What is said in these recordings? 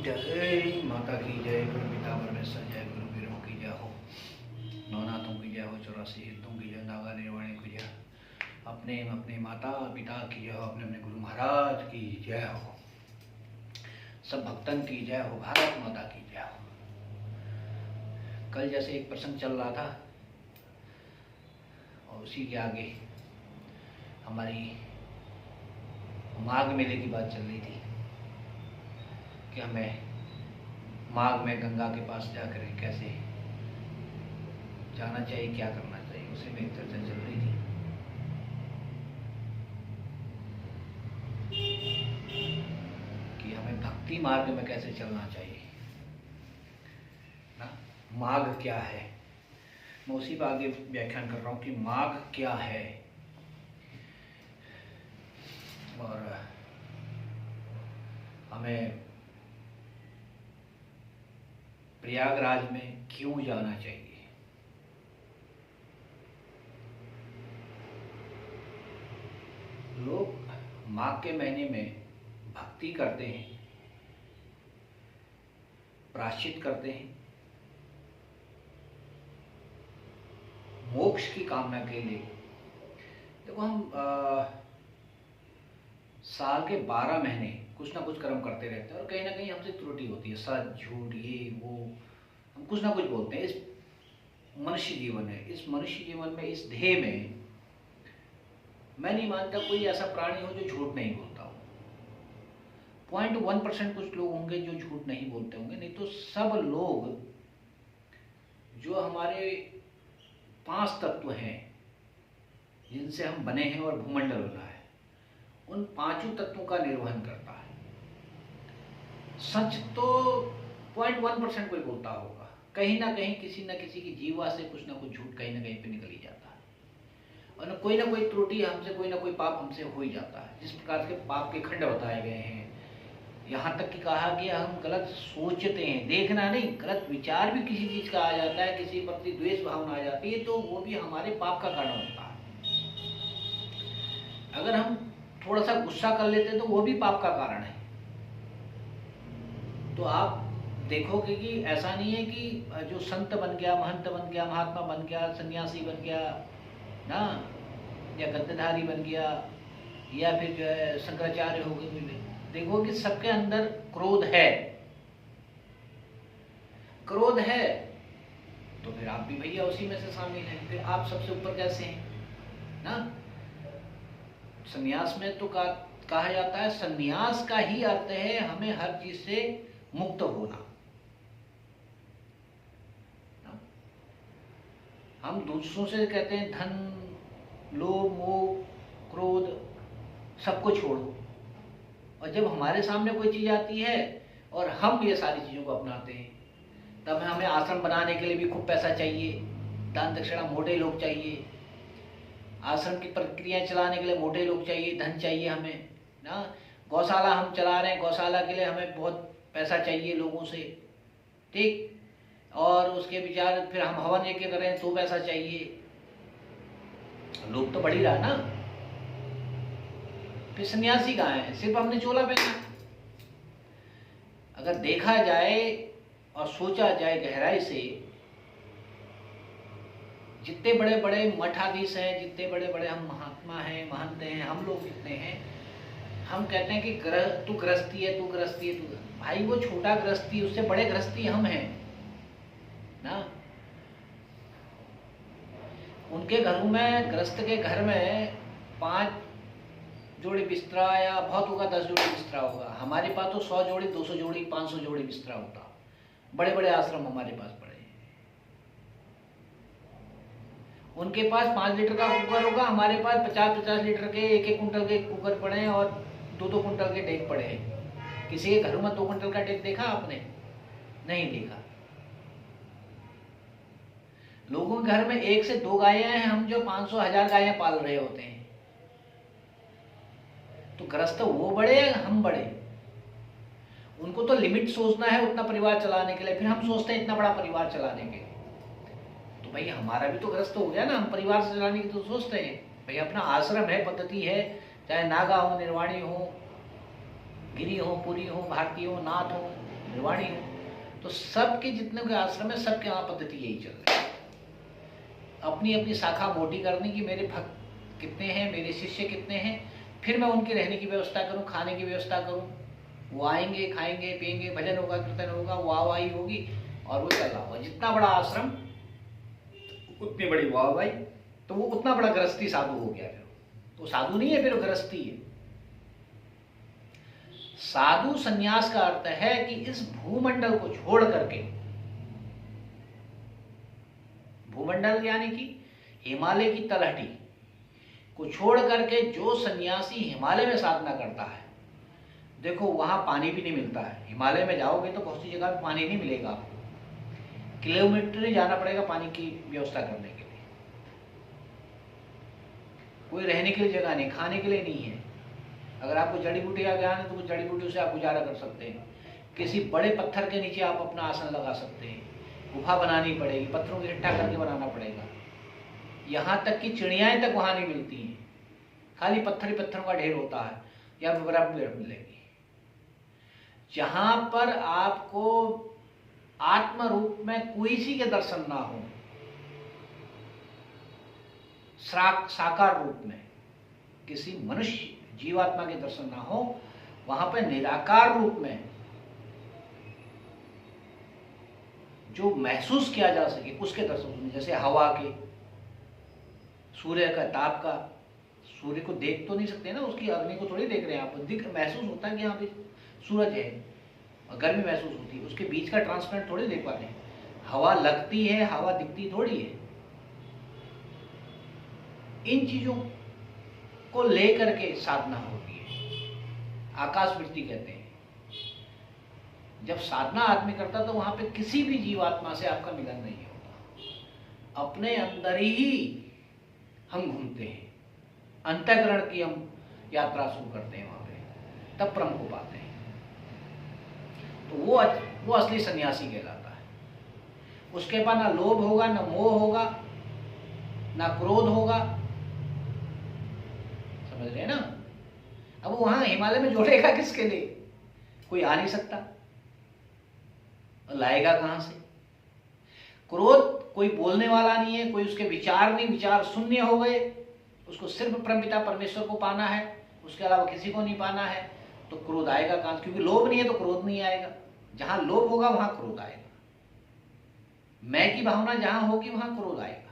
जय माता की जय, गुरु पिता परमेश्वर जय, गुरु वीरों की जय हो, नवनाथों की जय हो, 84 हितों की जय, नागा निर्वाणी की जय, अपने अपने माता पिता की जय हो, अपने अपने गुरु महाराज की जय हो, सब भक्तन की जय हो, भारत माता की जय हो। कल जैसे एक प्रसंग चल रहा था और उसी के आगे हमारी माघ मेले की बात चल रही थी कि हमें माघ में गंगा के पास जाकर कैसे जाना चाहिए, क्या करना चाहिए, उसी में एक चर्चा चल रही थी। कि हमें भक्ति मार्ग में कैसे चलना चाहिए ना। माघ क्या है, मैं उसी पर आगे व्याख्यान कर रहा हूँ कि माघ क्या है और हमें प्रयागराज में क्यों जाना चाहिए। लोग माघ के महीने में भक्ति करते हैं, प्रायश्चित करते हैं, मोक्ष की कामना के लिए। देखो हम साल के 12 महीने कुछ ना कुछ कर्म करते रहते हैं और कहीं ना कहीं हमसे त्रुटि होती है, सच झूठ ये वो, हम कुछ ना कुछ बोलते हैं। इस मनुष्य जीवन है, इस मनुष्य जीवन में, इस देह में मैं नहीं मानता कोई ऐसा प्राणी हो जो झूठ नहीं बोलता हो। 0.1% कुछ लोग होंगे जो झूठ नहीं बोलते होंगे, नहीं तो सब लोग जो हमारे 5 तत्व हैं जिनसे हम बने हैं और भूमंडल बना है, उन 5 तत्वों का निर्वहन करता है। सच तो 0.1% कोई बोलता होगा, कहीं ना कहीं किसी न किसी की जीवा से कुछ ना कुछ झूठ कहीं ना कहीं पे निकल ही जाता है और कोई ना कोई त्रुटि हमसे, कोई ना कोई पाप हमसे हो ही जाता है। जिस प्रकार के पाप के खंड बताए गए हैं, यहाँ तक कि कहा कि हम गलत सोचते हैं, देखना नहीं, गलत विचार भी किसी चीज का आ जाता है, किसी प्रति द्वेष भावना आ जाती है, तो वो भी हमारे पाप का कारण होता है। अगर हम थोड़ा सा गुस्सा कर लेते हैं तो वो भी पाप का कारण है। तो आप देखोगे कि ऐसा नहीं है कि जो संत बन गया, महंत बन गया, महात्मा बन गया, सन्यासी बन गया ना, या गद्दाधारी बन गया, या फिर जो है शंकराचार्य हो गए, देखो कि सबके अंदर क्रोध है। क्रोध है तो फिर आप भी भैया उसी में से शामिल हैं, फिर आप सबसे ऊपर कैसे हैं ना। संन्यास में तो कहा जाता है, संन्यास का ही अर्थ है हमें हर चीज से मुक्त होना। हम दूसरों से कहते हैं धन, लोभ, मोह, क्रोध सबको छोड़ो, और जब हमारे सामने कोई चीज आती है और हम ये सारी चीजों को अपनाते हैं, तब हमें आश्रम बनाने के लिए भी खूब पैसा चाहिए, दान दक्षिणा मोटे लोग चाहिए, आश्रम की प्रक्रिया चलाने के लिए मोटे लोग चाहिए, धन चाहिए हमें ना। गौशाला हम चला रहे हैं, गौशाला के लिए हमें बहुत पैसा चाहिए लोगों से, ठीक। और उसके विचार फिर हम हवन यज्ञ कर रहे हैं तो पैसा चाहिए, लोग तो बढ़ ही रहा ना। फिर सन्यासी कहाँ है, सिर्फ हमने चोला पहना। अगर देखा जाए और सोचा जाए गहराई से, जितने बड़े बड़े मठाधीश हैं, जितने बड़े बड़े हम महात्मा हैं, महंत हैं, हम लोग कितने हैं, हम कहते हैं कि तू गृहस्थी है, तू गृहस्थी है, तू, भाई वो छोटा गृहस्थी, उससे बड़े गृहस्थी हम हैं ना। उनके घरों में, गृहस्थ के घर में 5 जोड़ी बिस्तरा, या बहुत होगा 10 जोड़ी बिस्तरा होगा। हमारे पास तो 100 जोड़ी, 200 जोड़ी, 500 जोड़ी बिस्तरा होता। बड़े बड़े आश्रम हमारे पास पड़े। उनके पास 5 लीटर का कुकर होगा, हमारे पास 50-50 लीटर के 1-1 कुंटल के कुकर पड़े हैं और 2-2 कुंटल के डेक पड़े हैं। किसी के घरों में 2 कुंटल का डेक देखा आपने? नहीं देखा। लोगों के घर में 1 से 2 गायें हैं, हम जो 500-1000 गायें पाल रहे होते हैं। तो गृहस्थ वो बड़े हैं, हम बड़े। उनको तो लिमिट सोचना है उतना परिवार चलाने के लिए, फिर हम सोचते हैं इतना बड़ा परिवार चलाने के लिए। तो भाई हमारा भी तो गृहस्थ हो गया ना, हम परिवार से चलाने की तो सोचते हैं। भाई अपना आश्रम है, पद्धति है, चाहे नागा हो, निर्वाणी हो, गिरी हो, पुरी हो, भारती हो, नाथ हो, निर्वाणी हूँ। तो सबके जितने के आश्रम है सबके वहाँ पद्धति यही चल रही है, अपनी अपनी शाखा मोटी करने की। मेरे भक्त कितने हैं, मेरे शिष्य कितने हैं, फिर मैं उनके रहने की व्यवस्था करूँ, खाने की व्यवस्था करूँ। वो आएंगे, खाएंगे, पिएंगे, भजन होगा, कीर्तन होगा, वाहवाही होगी, और वो चल रहा होगा। जितना बड़ा आश्रम उतनी बड़ी वाहवाही, तो वो उतना बड़ा गृहस्थी साधु हो गया। फिर तो साधु नहीं है, फिर गृहस्थी है। साधु संन्यास का अर्थ है कि इस भूमंडल को छोड़ करके, भूमंडल यानी कि हिमालय की तलहटी को छोड़ करके जो सन्यासी हिमालय में साधना करता है, देखो वहां पानी भी नहीं मिलता है। हिमालय में जाओगे तो बहुत सी जगह पे पानी नहीं मिलेगा आपको, किलोमीटर जाना पड़ेगा पानी की व्यवस्था करने के लिए। कोई रहने के लिए जगह नहीं, खाने के लिए नहीं है। अगर आपको जड़ी बूटी का ज्ञान है तो कुछ जड़ी बूटी से आप गुजारा कर सकते हैं। किसी बड़े पत्थर के नीचे आप अपना आसन लगा सकते हैं। गुफा बनानी पड़ेगी, पत्थरों को इकट्ठा करके बनाना पड़ेगा। यहाँ तक कि चिड़ियाएं तक वहां नहीं मिलती हैं, खाली पत्थर ही पत्थरों का ढेर होता है, या बर्फ मिलेगी। जहां पर आपको आत्म रूप में कोई सी के दर्शन ना हो, साकार रूप में किसी मनुष्य जीवात्मा के दर्शन ना हो, वहां पर निराकार रूप में जो महसूस किया जा सके उसके दर्शन। जैसे हवा के, सूर्य का ताप का, सूर्य को देख तो नहीं सकते ना, उसकी अग्नि को थोड़ी देख रहे हैं आप, दिख महसूस होता है कि यहाँ पे सूरज है और गर्मी महसूस होती है, उसके बीच का ट्रांसपेरेंट थोड़ी देख पाते हैं। हवा लगती है, हवा दिखती थोड़ी है। इन चीजों को लेकर के साधना होती है, आकाश वृत्ति कहते हैं। जब साधना आदमी करता तो वहां पे किसी भी जीवात्मा से आपका मिलन नहीं होता, अपने अंदर ही हम घूमते हैं, अंतःकरण की हम यात्रा शुरू करते हैं वहां पे, तब ब्रह्म को पाते हैं। तो वो असली सन्यासी कहलाता है। उसके पास ना लोभ होगा, ना मोह होगा, ना क्रोध होगा, समझ रहे हैं ना। अब वो वहां हिमालय में जोड़ेगा किसके लिए? कोई आ नहीं सकता, लाएगा कहां से? क्रोध कोई बोलने वाला नहीं है, कोई उसके विचार नहीं, विचार शून्य हो गए। उसको सिर्फ परमपिता परमेश्वर को पाना है, उसके अलावा किसी को नहीं पाना है, तो क्रोध आएगा कहां? क्योंकि लोभ नहीं है तो क्रोध नहीं आएगा। जहां लोभ होगा वहां क्रोध आएगा। मैं की भावना जहां होगी वहां क्रोध आएगा।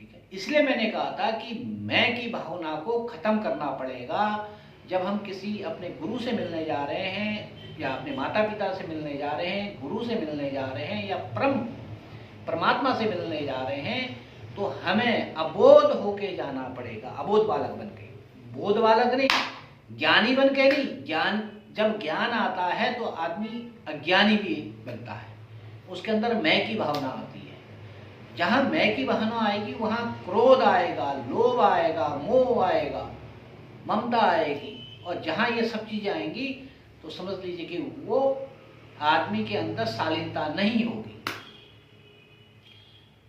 ठीक है, इसलिए मैंने कहा था कि मैं की भावना को खत्म करना पड़ेगा। जब हम किसी अपने गुरु से मिलने जा रहे हैं, या अपने माता पिता से मिलने जा रहे हैं, गुरु से मिलने जा रहे हैं, या परमात्मा से मिलने जा रहे हैं, तो हमें अबोध होके जाना पड़ेगा। अबोध बालक बन के, बोध बालक नहीं, ज्ञानी बन के नहीं। जब ज्ञान आता है तो आदमी अज्ञानी भी बनता है, उसके अंदर मैं की भावना आती है। जहां मैं की भावना आएगी वहां क्रोध आएगा, लोभ आएगा, मोह आएगा, ममता आएगी। और जहां ये सब चीजें आएंगी तो समझ लीजिए कि वो आदमी के अंदर शालीनता नहीं होगी।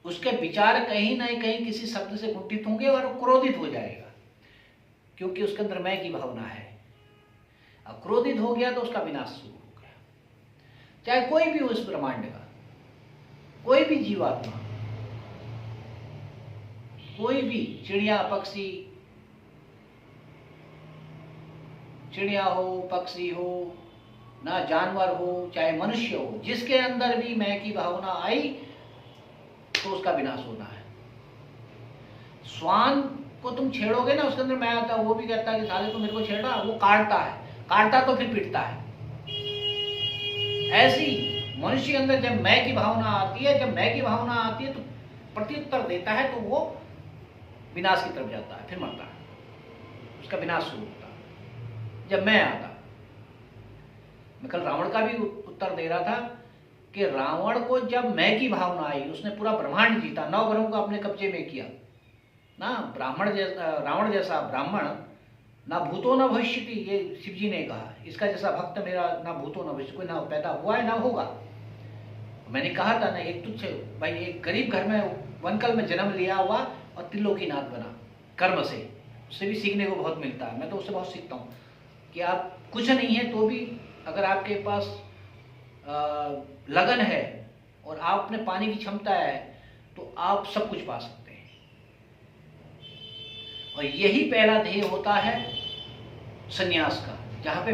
उसके विचार कहीं ना कहीं किसी शब्द से कुंठित होंगे और वो क्रोधित हो जाएगा, क्योंकि उसके अंदर मैं की भावना है। अब क्रोधित हो गया तो उसका विनाश शुरू हो गया। चाहे कोई भी हो इस ब्रह्मांड का, कोई भी जीवात्मा, कोई भी चिड़िया पक्षी, चिड़िया हो, पक्षी हो, ना जानवर हो, चाहे मनुष्य हो, जिसके अंदर भी मैं की भावना आई तो उसका विनाश होना है। श्वान को तुम छेड़ोगे ना, उसके अंदर मैं आता, वो भी कहता है कि साले तो मेरे को छेड़ रहा, वो काटता है, काटता तो फिर पीटता है। ऐसी मनुष्य के अंदर जब मैं की भावना आती है, जब मैं की भावना आती है तो प्रत्युत्तर देता है, तो वो विनाश की तरफ जाता है, फिर मरता है, उसका विनाश शुरू होता है। जब मैं आता, मैं कल रावण का भी उत्तर दे रहा था कि रावण को जब मैं की भावना आई, उसने पूरा ब्रह्मांड जीता, 9 ग्रहों को अपने कब्जे में किया ना। रावण जैसा ब्राह्मण ना भूतो न भविष्यति, ये शिव जी ने कहा। इसका जैसा भक्त मेरा ना भूतो न भविष्य, कोई ना पैदा हुआ है ना होगा। मैंने कहा था ना, एक तुच्छ भाई, एक गरीब घर में वनकल में जन्म लिया हुआ और त्रिलोकीनाथ बना कर्म से, उससे भी सीखने को बहुत मिलता है। मैं तो उससे बहुत सीखता हूँ कि आप कुछ नहीं है तो भी अगर आपके पास लगन है और आप में पाने की क्षमता है तो आप सब कुछ पा सकते हैं। और यही पहला ध्येय होता है संन्यास का, जहाँ पे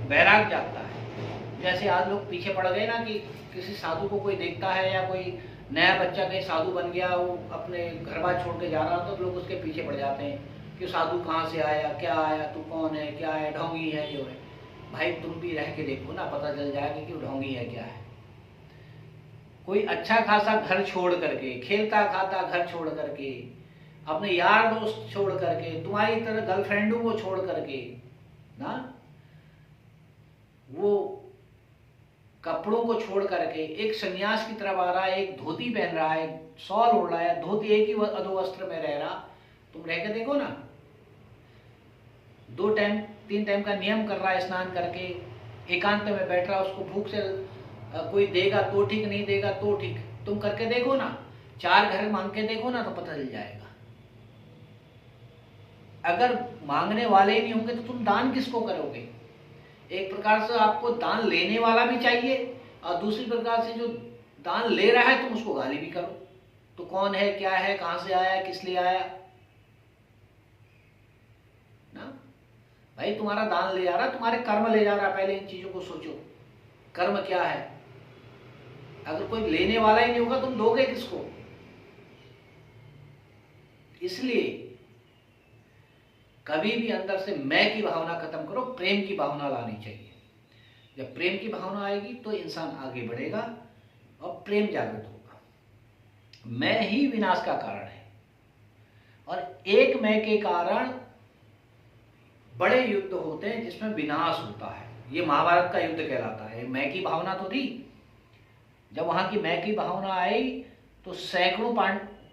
वैराग जागता है। जैसे आज लोग पीछे पड़ गए ना कि किसी साधु को कोई देखता है या कोई नया बच्चा कहीं साधु बन गया, वो अपने घर बार छोड़ के जा रहा तो लोग उसके पीछे पड़ जाते हैं कि साधु कहाँ से आया, क्या आया, तू कौन है, क्या है, ढोंगी है, जो है। भाई तुम भी रह के देखो ना, पता चल जाएगा कि वो ढोंगी है क्या है। कोई अच्छा खासा घर छोड़ करके, खेलता खाता घर छोड़ करके, अपने यार दोस्त छोड़ करके, तुम्हारी तरह गर्लफ्रेंडों को छोड़ करके ना, वो कपड़ों को छोड़ करके एक सन्यास की तरफ आ रहा है, एक धोती पहन रहा है, शॉल ओढ़ रहा है, धोती एक ही अधोवस्त्र में रह रहा। तुम रह के देखो ना, 2 टाइम 3 टाइम का नियम कर रहा है, स्नान करके एकांत में बैठ रहा, उसको भूख से कोई देगा तो ठीक, नहीं देगा तो ठीक। तुम करके देखो ना, 4 घर मांग के देखो ना, तो पता चल जाएगा। अगर मांगने वाले ही नहीं होंगे तो तुम दान किसको करोगे? एक प्रकार से आपको दान लेने वाला भी चाहिए, और दूसरी प्रकार से जो दान ले रहा है तुम उसको गाली भी करो। तो कौन है, क्या है, कहां से आया, किस लिए आया ना? भाई तुम्हारा दान ले जा रहा, तुम्हारे कर्म ले जा रहा। पहले इन चीजों को सोचो, कर्म क्या है। अगर कोई लेने वाला ही नहीं होगा तुम दोगे किसको? इसलिए कभी भी अंदर से मैं की भावना खत्म करो, प्रेम की भावना लानी चाहिए। जब प्रेम की भावना आएगी तो इंसान आगे बढ़ेगा और प्रेम जागृत होगा। मैं ही विनाश का कारण है, और एक मैं के कारण बड़े युद्ध होते हैं जिसमें विनाश होता है। ये महाभारत का युद्ध कहलाता है। मैं की भावना तो थी, जब वहां की मैं की भावना आई तो सैकड़ों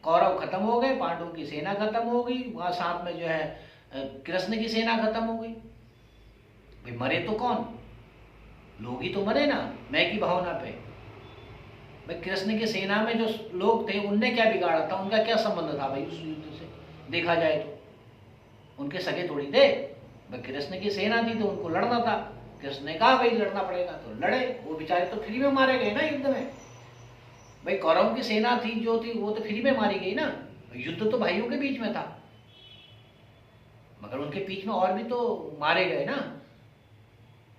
कौरव खत्म हो गए, पांडवों की सेना खत्म हो गई, वहां साथ में जो है कृष्ण की सेना खत्म हो गई। भाई मरे तो कौन? लोग ही तो मरे ना मैं की भावना पे। भाई कृष्ण की सेना में जो लोग थे उनने क्या बिगाड़ा था, उनका क्या संबंध था भाई उस युद्ध से? देखा जाए तो उनके सगे थोड़ी थे। भाई कृष्ण की सेना थी तो उनको लड़ना था, कृष्ण ने कहा भाई लड़ना पड़ेगा तो लड़े। वो बेचारे तो फ्री में मारे गए ना युद्ध में। भाई कौरवों की सेना थी जो थी वो तो फ्री में मारी गई ना। युद्ध तो भाइयों के बीच में था, मगर उनके बीच में और भी तो मारे गए ना।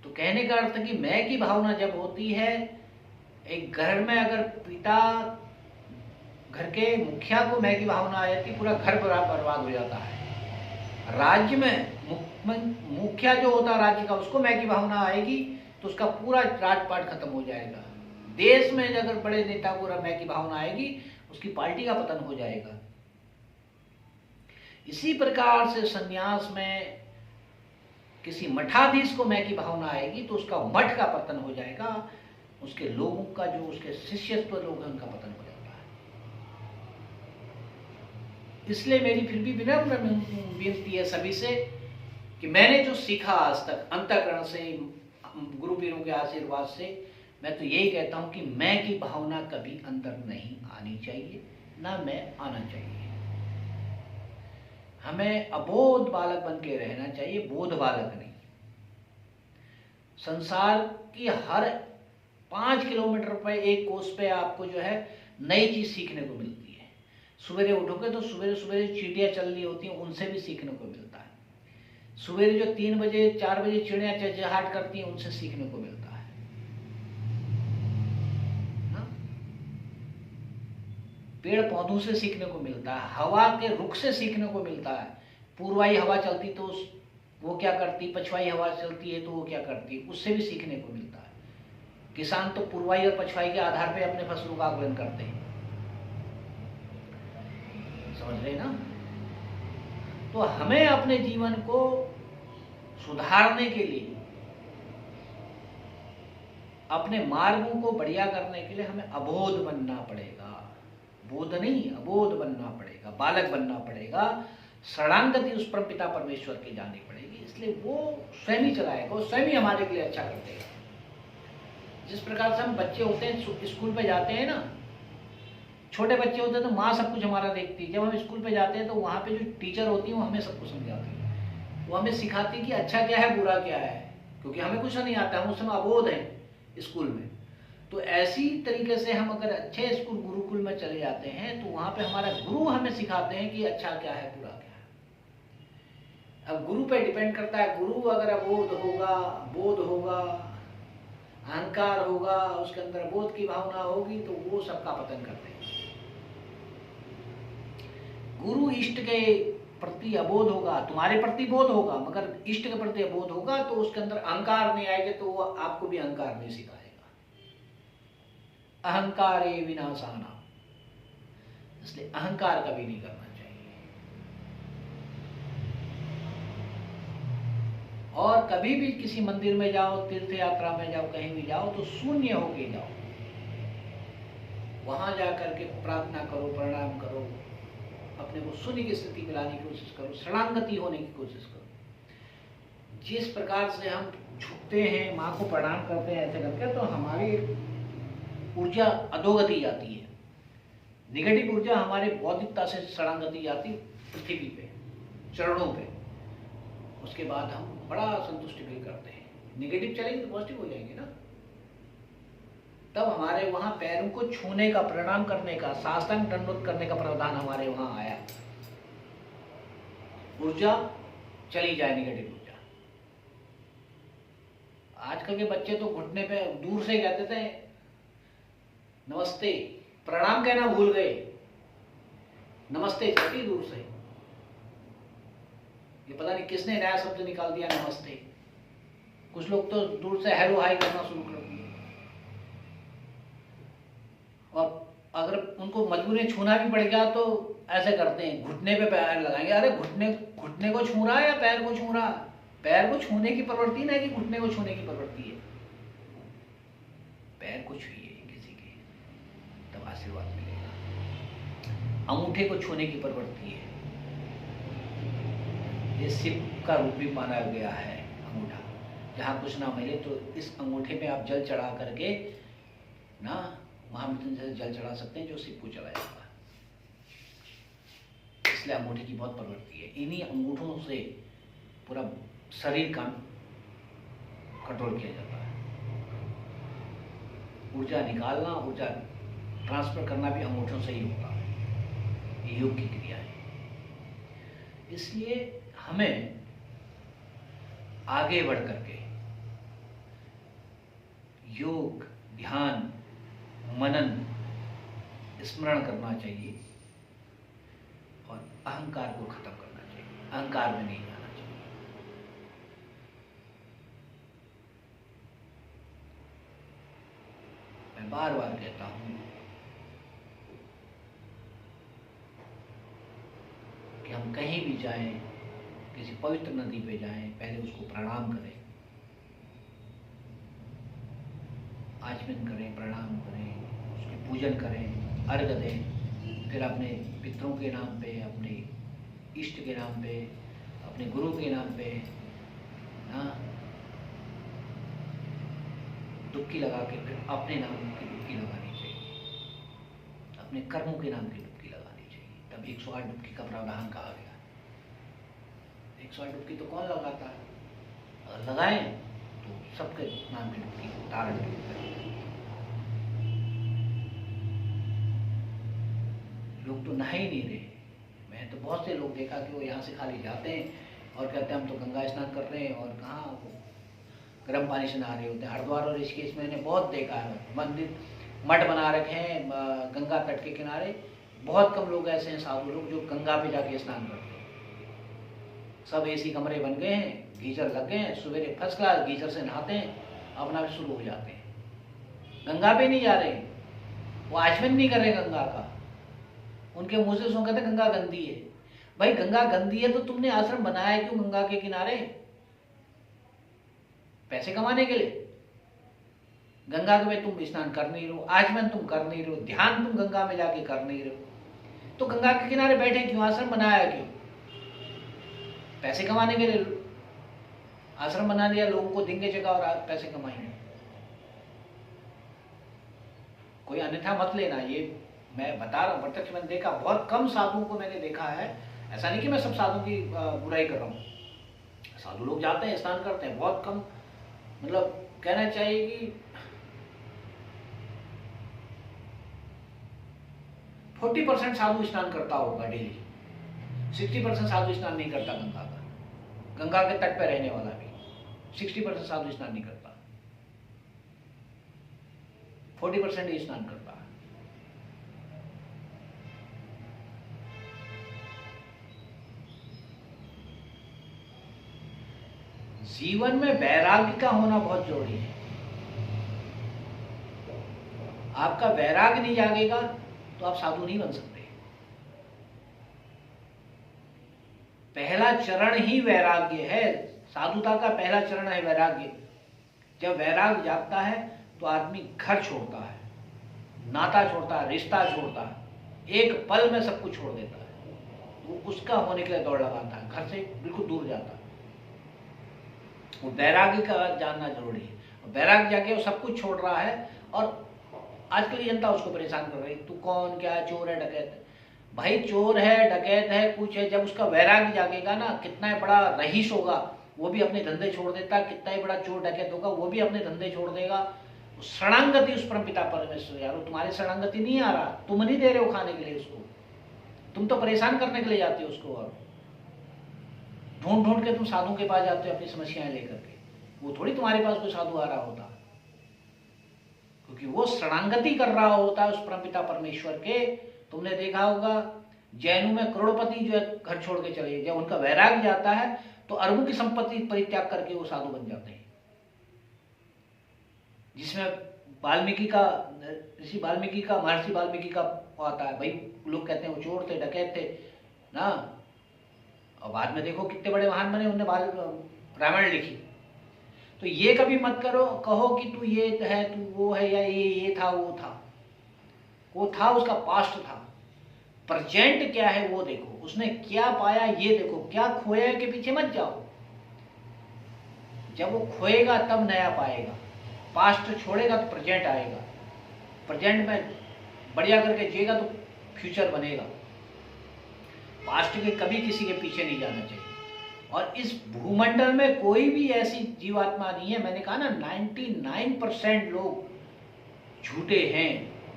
तो कहने का अर्थ कि मैं की भावना जब होती है, एक घर में अगर पिता, घर के मुखिया को मैं की भावना आ जाती, पूरा घर बर्बाद हो जाता है। राज्य में मुखिया जो होता है राज्य का, उसको मैं की भावना आएगी तो उसका पूरा राजपाट खत्म हो जाएगा। देश में अगर बड़े नेता को मैं की भावना आएगी, उसकी पार्टी का पतन हो जाएगा। इसी प्रकार से संन्यास में किसी मठाधीश को मैं की भावना आएगी तो उसका मठ का पतन हो जाएगा, उसके लोगों का, जो उसके शिष्यत्व लोग हैं उनका पतन हो जाता है। इसलिए मेरी फिर भी विनम्र विनती है सभी से कि मैंने जो सीखा आज तक अंतःकरण से, गुरु पीरों के आशीर्वाद से, मैं तो यही कहता हूं कि मैं की भावना कभी अंदर नहीं आनी चाहिए, ना मैं आना चाहिए। हमें अबोध बालक बन के रहना चाहिए, बोध बालक नहीं। संसार की हर 5 किलोमीटर पे, 1 कोस पे आपको जो है नई चीज सीखने को मिलती है। सवेरे उठोगे तो सवेरे सवेरे चींटियां चल रही होती हैं, उनसे भी सीखने को मिलता है। सवेरे जो 3 बजे 4 बजे चिड़ियां चहचहाट करती हैं, उनसे सीखने को मिलता है। पेड़ पौधों से सीखने को मिलता है, हवा के रुख से सीखने को मिलता है। पूर्वाई हवा चलती तो वो क्या करती, पछवाई हवा चलती है तो वो क्या करती, उससे भी सीखने को मिलता है। किसान तो पूर्वाई और पछवाई के आधार पे अपने फसलों का आकलन करते हैं, समझ रहे ना? तो हमें अपने जीवन को सुधारने के लिए, अपने मार्गों को बढ़िया करने के लिए हमें अबोध बनना पड़ेगा। बोध नहीं, अबोध बनना पड़ेगा, बालक बनना पड़ेगा। शरणागति उस परमपिता परमेश्वर की जानी पड़ेगी। इसलिए वो स्वयं ही चलाएगा, वो स्वयं ही हमारे लिए अच्छा कर देगा। जिस प्रकार से हम बच्चे होते हैं, स्कूल पे जाते हैं ना, छोटे बच्चे होते हैं तो माँ सब कुछ हमारा देखती है। जब हम स्कूल पे जाते हैं तो वहाँ पे जो टीचर होती है वो हमें सब कुछ समझाती है, वो हमें सिखाती कि अच्छा क्या है बुरा क्या है, क्योंकि हमें कुछ नहीं आता, हम उस समय अबोध हैं स्कूल में। तो ऐसी तरीके से हम अगर अच्छे स्कूल गुरुकुल में चले जाते हैं तो वहाँ पे हमारा गुरु हमें सिखाते हैं कि अच्छा क्या है बुरा क्या है। अब गुरु पे डिपेंड करता है, गुरु अगर अबोध होगा, बोध होगा, अहंकार होगा, उसके अंदर बोध की भावना होगी तो वो सबका पतन करते हैं। गुरु इष्ट के प्रति अबोध होगा, तुम्हारे प्रति बोध होगा मगर इष्ट के प्रति अबोध होगा तो उसके अंदर अहंकार नहीं आएगा तो वो आपको भी अहंकार नहीं सिखाएगा। अहंकारे विनाशाना, इसलिए अहंकार कभी नहीं करना चाहिए। और कभी भी किसी मंदिर में जाओ, तीर्थ यात्रा में जाओ, कहीं भी जाओ तो शून्य होके जाओ। वहां जाकर के प्रार्थना करो, प्रणाम करो, अपने को शून्य की स्थिति में लाने की कोशिश करो, शरणागति होने की कोशिश करो। जिस प्रकार से हम झुकते हैं, माँ को प्रणाम करते हैं ऐसे करके, तो हमारी ऊर्जा अधोगति जाती है। निगेटिव ऊर्जा हमारे बौद्धिकता से शरणागति जाती पृथ्वी पे, चरणों पे। उसके बाद हम बड़ा संतुष्टि फील करते हैं। निगेटिव चलेंगे तो पॉजिटिव हो जाएंगे ना। तब हमारे वहां पैरों को छूने का, प्रणाम करने का, साष्टांग दंडवत करने का प्रावधान हमारे वहां आया। ऊर्जा चली जाए, निगेटिव ऊर्जा। आजकल के बच्चे तो घुटने पे दूर से कहते थे नमस्ते, प्रणाम कहना भूल गए, नमस्ते कहती दूर से। ये पता नहीं किसने नया शब्द निकाल दिया, नमस्ते। कुछ लोग तो दूर से हेलो हाय करना शुरू कर दिए। और अगर उनको मजबूरी छूना भी पड़ गया तो ऐसे करते हैं, घुटने पे पैर लगाएंगे। अरे घुटने को छू रहा है या पैर को छू रहा? पैर को छूने की प्रवृत्ति ना कि घुटने को छूने की प्रवृत्ति है। पैर को छूइए किसी के, तब आशीर्वाद मिलेगा। अंगूठे को छूने की प्रवृत्ति है। ये शिव का रूप भी माना गया है अंगूठा। जहाँ कुछ ना मिले तो इस अंगूठे पे आप जल चढ़ा करके ना महामृत्युंजय जल चढ़ा सकते हैं, जो शिव को चढ़ाया जाता है। इसलिए अंगूठे की बहुत प्रवृत्ति है। इन्हीं अंगूठों से पूरा शरीर का कंट्रोल किया जाता है। ऊर्जा निकालना, ऊर्जा ट्रांसफर करना भी अंगूठों से ही होता है। ये योग की क्रिया है। इसलिए हमें आगे बढ़ करके योग, ध्यान, मनन, स्मरण करना चाहिए और अहंकार को खत्म करना चाहिए। अहंकार में नहीं जाना चाहिए। मैं बार बार कहता हूं कि हम कहीं भी जाएं, किसी पवित्र नदी पे जाएं, पहले उसको प्रणाम करें, आचमन करें, प्रणाम करें, उसकी पूजन करें, अर्घ दें। फिर अपने पितरों के नाम पे, अपने इष्ट के नाम पे, अपने गुरु के नाम पे ना डुबकी लगा के फिर अपने नाम की डुबकी लगानी चाहिए। अपने कर्मों के नाम की डुबकी लगानी चाहिए। तब 108 डुबकी का प्रावधान कहा गया। 108 डुबकी तो कौन लगाता है? अगर लगाएं तो सबके नाम की डुबकी धारण करें। लोग तो नहा ही नहीं रहे। मैं तो बहुत से लोग देखा कि वो यहाँ से खाली जाते हैं और कहते हैं हम तो गंगा स्नान कर रहे हैं, और कहाँ वो गर्म पानी से नहा रहे होते हैं। हरिद्वार और ऋषिकेश में मैंने बहुत देखा है, मंदिर मठ बना रखे हैं गंगा तट के किनारे। बहुत कम लोग ऐसे हैं, साधु लोग, जो गंगा पे जाके स्नान करते हैं। सब एसी कमरे बन गए हैं, गीजर लग गए हैं, सवेरे फर्स्ट क्लास गीजर से नहाते हैं, अपना शुरू हो जाते हैं। गंगा पे नहीं जा रहे, वो आचमन नहीं कर रहे गंगा का। उनके मुंह से सुन कहते गंगा गंदी है। भाई गंगा गंदी है तो तुमने आश्रम बनाया क्यों गंगा के किनारे? पैसे कमाने के लिए? गंगा के में तुम स्नान कर नहीं रहे हो, आचमन तुम कर नहीं रहे हो, ध्यान तुम गंगा में जाके कर नहीं रहे हो, तो गंगा के किनारे बैठे क्यों? आश्रम बनाया क्यों? पैसे कमाने के लिए आश्रम बना दिया, लोगों को देंगे जगह और पैसे कमाएंगे। कोई अन्यथा मत लेना, ये मैं बता रहा हूँ, प्रत्यक्ष मैंने देखा। बहुत कम साधुओं को मैंने देखा है। ऐसा नहीं कि मैं सब साधुओं की बुराई कर रहा हूँ। साधु लोग जाते हैं, स्नान करते हैं, बहुत कम। मतलब कहना चाहिए कि 40% साधु स्नान करता होगा डेली, 60% साधु स्नान नहीं करता गंगा का, गंगा के तट पे रहने वाला भी 60% साधु स्नान नहीं करता, 40% ही स्नान करता है। जीवन में वैराग्य का होना बहुत जरूरी है। आपका वैराग्य नहीं जागेगा तो आप साधु नहीं बन सकते। पहला चरण ही वैराग्य है, साधुता का पहला चरण है वैराग्य। जब वैराग्य जागता है तो आदमी घर छोड़ता है, नाता छोड़ता है, रिश्ता छोड़ता है, एक पल में सब कुछ छोड़ देता है। वो उसका होने के लिए दौड़ लगाता है, घर से बिल्कुल दूर जाता है। वो वैराग्य का जानना जरूरी है। वैराग्य जाके वो सब कुछ छोड़ रहा है और आजकल की जनता उसको परेशान कर रही है, तू कौन, क्या चोर है, डकैत है। भाई चोर है, डकैत है, कुछ है, जब उसका वैराग्य जागेगा ना, कितना बड़ा रईस होगा वो भी अपने धंधे छोड़ देता, कितना ही बड़ा चोर डकैत होगा वो भी अपने धंधे छोड़ देगा। शरणागति उस परमपिता परमेश्वर, यार तुम्हारे शरणागति नहीं आ रहा, तुम नहीं दे रहे हो खाने के लिए उसको, तुम तो परेशान करने के लिए जाते हो उसको, और ढूंढ ढूंढ के तुम साधु के पास जाते हो अपनी समस्याएं लेकर के। वो थोड़ी तुम्हारे पास कोई साधु आ रहा होता, क्योंकि वो शरणागति कर रहा होता है उस परमपिता परमेश्वर के। तुमने देखा होगा जैनों में करोड़पति जो है घर छोड़ के चले, जब उनका वैराग्य जाता है तो अरबों की संपत्ति परित्याग करके वो साधु बन जाते हैं। जिसमें वाल्मीकि का, ऋषि वाल्मीकि का, महर्षि वाल्मीकि का आता है। भाई लोग कहते हैं वो चोर थे, डकैत थे ना, और बाद में देखो कितने बड़े महान बने, उन्होंने रामायण लिखी। तो ये कभी मत करो, कहो कि तू ये है, तू वो है, या ये था, वो था, उसका पास्ट था। प्रेजेंट क्या है वो देखो, उसने क्या पाया ये देखो, क्या खोया के पीछे मत जाओ। जब वो खोएगा तब नया पाएगा, पास्ट छोड़ेगा तो प्रेजेंट आएगा, प्रेजेंट में बढ़िया करके जिएगा तो फ्यूचर बनेगा। पास्ट के कभी किसी के पीछे नहीं जाना चाहिए। और इस भूमंडल में कोई भी ऐसी जीवात्मा नहीं है, मैंने कहा ना 99% लोग झूठे हैं,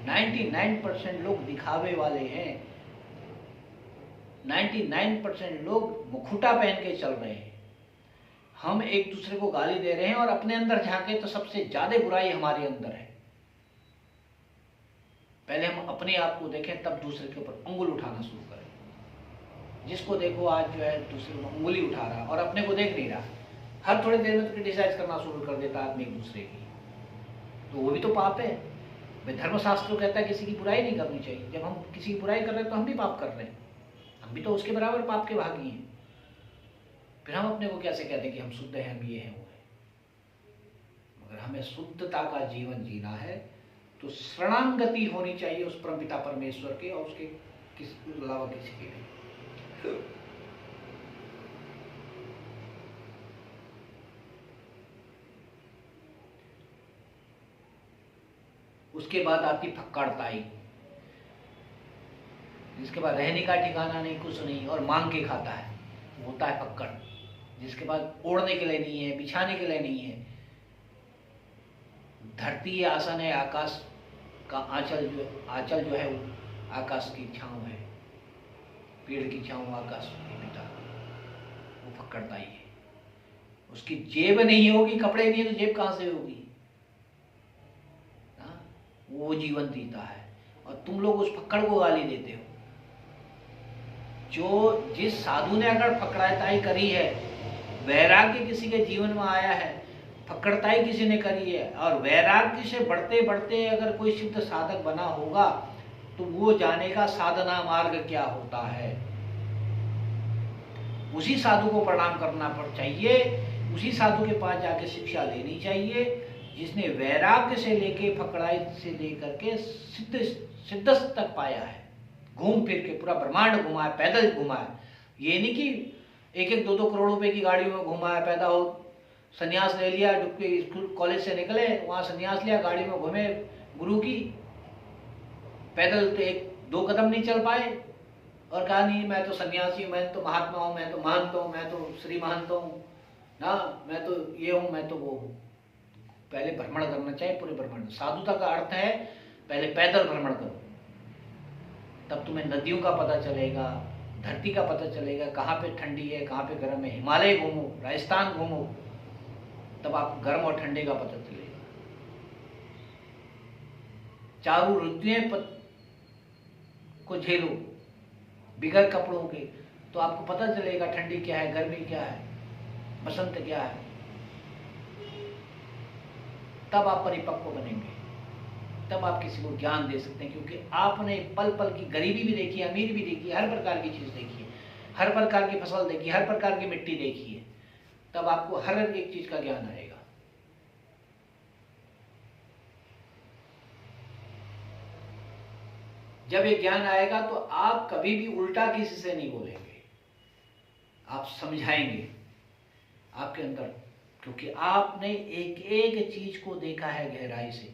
99% लोग दिखावे वाले हैं, 99% लोग मुखौटा पहन के चल रहे हैं। हम एक दूसरे को गाली दे रहे हैं और अपने अंदर झांके तो सबसे ज्यादा बुराई हमारे अंदर है। पहले हम अपने आप को देखें, तब दूसरे के ऊपर उंगल उठाना शुरू करें। जिसको देखो आज जो है दूसरे को उंगली उठा रहा और अपने को देख नहीं रहा, हर थोड़ी देर में तो क्रिटिसाइज करना शुरू कर देता आदमी एक दूसरे की, तो वो भी तो पाप है। भाई धर्मशास्त्र कहता है किसी की बुराई नहीं करनी चाहिए। जब हम किसी की बुराई कर रहे हैं तो हम भी पाप कर रहे हैं, हम भी तो उसके बराबर पाप के भागी हैं। फिर हम अपने को कैसे कहते हैं कि हम शुद्ध हैं, हम ये हैं वो है। मगर हमें शुद्धता का जीवन जीना है तो शरणागति होनी चाहिए उस परमपिता परमेश्वर के, और उसके अलावा किसी के नहीं। उसके बाद आपकी फक्कड़ताई, जिसके बाद रहने का ठिकाना नहीं, कुछ नहीं, और मांग के खाता है, वो होता है फक्कड़। जिसके बाद ओढ़ने के लिए नहीं है, बिछाने के लिए नहीं है, धरती आसन है, आकाश का आंचल जो है वो आकाश की छांव है, पेड़ की छांव आकाश की पिता, वो फक्कड़ताई है। उसकी जेब नहीं होगी, कपड़े नहीं है तो जेब कहां से होगी? वो जीवन जीता है और तुम लोग उस फक्कड़ को गाली देते हो। जो जिस साधु ने अगर फक्कड़ताई करी है, वैराग्य किसी के जीवन में आया है, फक्कड़ताई किसी ने करी है, और वैराग्य से बढ़ते बढ़ते अगर कोई सिद्ध साधक बना होगा तो वो जानेगा साधना मार्ग क्या होता है। उसी साधु को प्रणाम करना चाहिए, उसी साधु के पास जाके शिक्षा लेनी चाहिए, जिसने वैराग्य से लेके फकड़ाई से लेकर के सिद्धस्त तक पाया है। घूम फिर के पूरा ब्रह्मांड घुमा है, पैदल घुमा है। ये नहीं कि 1-1, 2-2 करोड़ रुपए की गाड़ियों में घुमा है, पैदा हो संन्यास ले लिया, डुबके स्कूल कॉलेज से निकले, वहां संन्यास लिया, गाड़ी में घूमे गुरु की, पैदल तो 1-2 कदम नहीं चल पाए और कहा नहीं मैं तो सन्यासी हूँ, मैं तो महात्मा हूँ, मैं तो महंत हूँ, मैं तो श्री महंत हूँ ना, मैं तो ये हूँ, मैं तो वो हूँ। पहले भ्रमण करना चाहिए पूरे ब्रह्मांड। साधुता का अर्थ है पहले पैदल भ्रमण करो, तब तुम्हें नदियों का पता चलेगा, धरती का पता चलेगा, कहाँ पे ठंडी है कहाँ पे गर्म है। हिमालय घूमो, राजस्थान घूमो, तब आपको गर्म और ठंडे का पता चलेगा। चारों ऋतुएं को झेलो बिगर कपड़ों के, तो आपको पता चलेगा ठंडी क्या है, गर्मी क्या है, बसंत क्या है। तब आप परिपक्व बनेंगे, तब आप किसी को ज्ञान दे सकते हैं, क्योंकि आपने पल पल की गरीबी भी देखी है, अमीर भी देखी है, हर प्रकार की चीज देखी है, हर प्रकार की फसल देखी है, हर प्रकार की मिट्टी देखी है। तब आपको हर एक चीज का ज्ञान आएगा। जब ये ज्ञान आएगा तो आप कभी भी उल्टा किसी से नहीं बोलेंगे, आप समझाएंगे आपके अंदर, क्योंकि आपने एक एक चीज को देखा है गहराई से,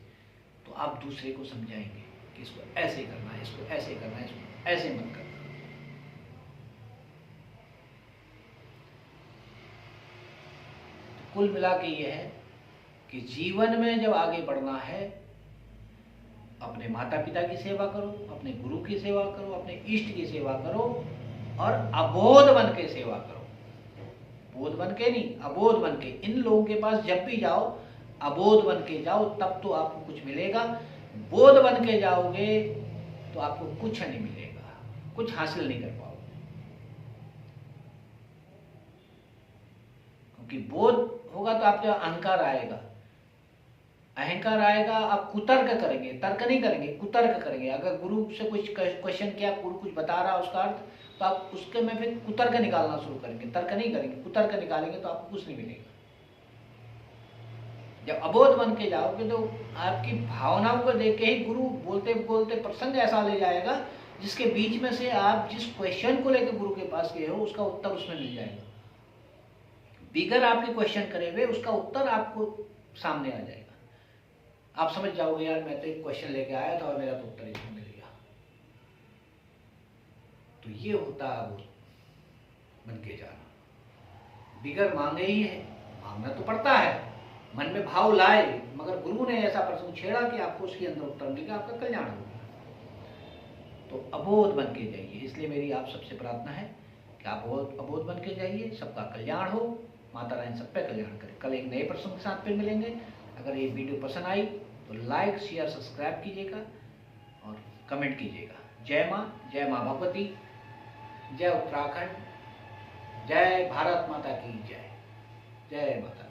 तो आप दूसरे को समझाएंगे कि इसको ऐसे करना है, इसको ऐसे करना है, इसको ऐसे मत करना। तो कुल मिला के ये है कि जीवन में जब आगे बढ़ना है, अपने माता पिता की सेवा करो, अपने गुरु की सेवा करो, अपने इष्ट की सेवा करो, और अबोध बन के सेवा करो। बोध बन के नहीं, अबोध बन के। इन लोगों के पास जब भी जाओ अबोध बन के जाओ, तब तो आपको कुछ मिलेगा। बोध बन के जाओगे तो आपको कुछ नहीं मिलेगा, कुछ हासिल नहीं कर पाओगे। क्योंकि बोध होगा तो आपका अहंकार आएगा, अहंकार आएगा, आप कुतर्क करेंगे, तर्क नहीं करेंगे, कुतर्क करेंगे। अगर गुरु से कुछ क्वेश्चन किया, गुरु कुछ बता रहा उसका अर्थ, तो आप उसके में फिर कुतर्क निकालना शुरू करेंगे, तर्क नहीं करेंगे, कुतर्क निकालेंगे, तो आपको कुछ नहीं मिलेगा। जब अबोध बन के जाओगे तो आपकी भावनाओं को देख के ही गुरु बोलते बोलते प्रसंग ऐसा ले जाएगा जिसके बीच में से आप जिस क्वेश्चन को लेकर गुरु के पास गए हो उसका उत्तर उसमें मिल जाएगा। बिगर आपके क्वेश्चन करे हुए उसका उत्तर आपको सामने आ जाएगा। आप समझ जाओगे, यार मैं तो एक क्वेश्चन लेके आया था और मेरा तो उत्तर इसमें मिल गया। तो ये होता है अबोध बन के जाना। बिगर मांगे ही है, मांगना तो पड़ता है, मन में भाव लाए, मगर गुरु ने ऐसा प्रसंग छेड़ा कि आपको उसके अंदर उत्तर मिलेगा, आपका कल्याण होगा। तो अबोध बन के जाइए। इसलिए मेरी आप सबसे प्रार्थना है कि आप अबोध बन के जाइए, सबका कल्याण हो, माता रानी सब पे कल्याण करे। कल एक नए प्रसंग के साथ फिर मिलेंगे। अगर ये वीडियो पसंद आई तो लाइक शेयर सब्सक्राइब कीजिएगा और कमेंट कीजिएगा। जय माँ भगवती, जय उत्तराखंड, जय भारत माता की जय, जय माता।